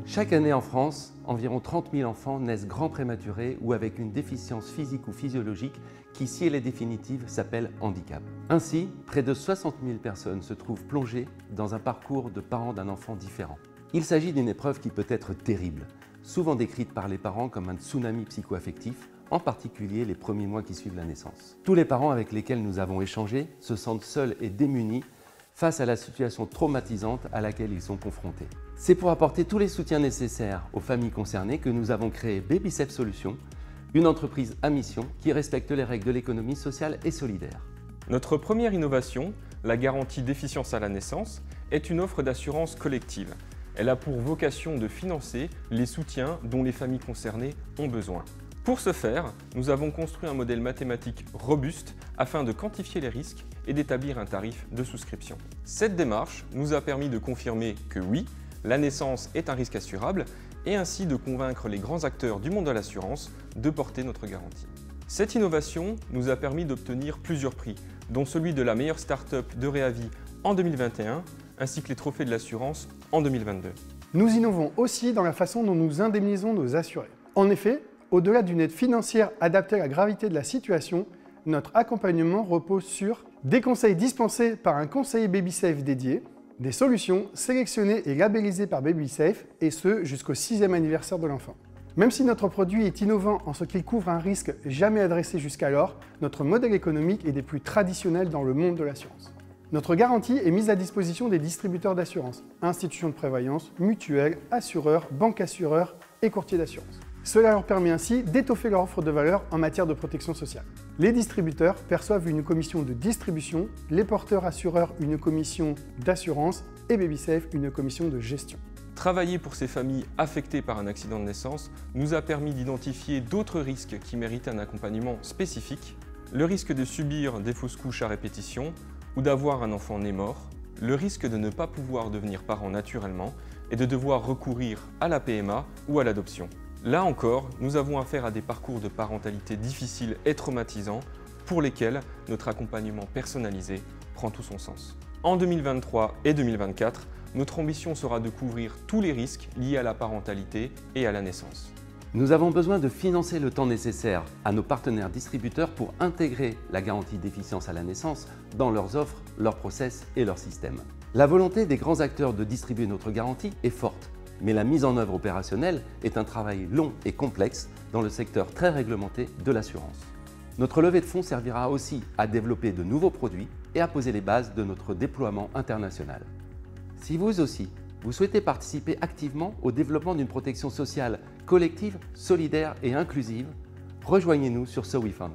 Chaque année en France, environ 30 000 enfants naissent grands prématurés ou avec une déficience physique ou physiologique qui, si elle est définitive, s'appelle handicap. Ainsi, près de 60 000 personnes se trouvent plongées dans un parcours de parents d'un enfant différent. Il s'agit d'une épreuve qui peut être terrible, souvent décrite par les parents comme un tsunami psycho-affectif, en particulier les premiers mois qui suivent la naissance. Tous les parents avec lesquels nous avons échangé se sentent seuls et démunis face à la situation traumatisante à laquelle ils sont confrontés. C'est pour apporter tous les soutiens nécessaires aux familles concernées que nous avons créé BabySafe Solutions, une entreprise à mission qui respecte les règles de l'économie sociale et solidaire. Notre première innovation, la garantie déficience à la naissance, est une offre d'assurance collective. Elle a pour vocation de financer les soutiens dont les familles concernées ont besoin. Pour ce faire, nous avons construit un modèle mathématique robuste afin de quantifier les risques et d'établir un tarif de souscription. Cette démarche nous a permis de confirmer que oui, la naissance est un risque assurable et ainsi de convaincre les grands acteurs du monde de l'assurance de porter notre garantie. Cette innovation nous a permis d'obtenir plusieurs prix, dont celui de la meilleure start-up de Réavis en 2021, ainsi que les trophées de l'assurance en 2022. Nous innovons aussi dans la façon dont nous indemnisons nos assurés. En effet, au-delà d'une aide financière adaptée à la gravité de la situation, notre accompagnement repose sur des conseils dispensés par un conseiller BabySafe dédié, des solutions sélectionnées et labellisées par BabySafe, et ce jusqu'au 6e anniversaire de l'enfant. Même si notre produit est innovant en ce qu'il couvre un risque jamais adressé jusqu'alors, notre modèle économique est des plus traditionnels dans le monde de l'assurance. Notre garantie est mise à disposition des distributeurs d'assurance, institutions de prévoyance, mutuelles, assureurs, banques assureurs et courtiers d'assurance. Cela leur permet ainsi d'étoffer leur offre de valeur en matière de protection sociale. Les distributeurs perçoivent une commission de distribution, les porteurs assureurs une commission d'assurance et BabySafe une commission de gestion. Travailler pour ces familles affectées par un accident de naissance nous a permis d'identifier d'autres risques qui méritent un accompagnement spécifique. Le risque de subir des fausses couches à répétition ou d'avoir un enfant né mort, le risque de ne pas pouvoir devenir parent naturellement et de devoir recourir à la PMA ou à l'adoption. Là encore, nous avons affaire à des parcours de parentalité difficiles et traumatisants pour lesquels notre accompagnement personnalisé prend tout son sens. En 2023 et 2024, notre ambition sera de couvrir tous les risques liés à la parentalité et à la naissance. Nous avons besoin de financer le temps nécessaire à nos partenaires distributeurs pour intégrer la garantie déficience à la naissance dans leurs offres, leurs process et leurs systèmes. La volonté des grands acteurs de distribuer notre garantie est forte, mais la mise en œuvre opérationnelle est un travail long et complexe dans le secteur très réglementé de l'assurance. Notre levée de fonds servira aussi à développer de nouveaux produits et à poser les bases de notre déploiement international. Si vous aussi, vous souhaitez participer activement au développement d'une protection sociale collective, solidaire et inclusive, rejoignez-nous sur SoWeFund.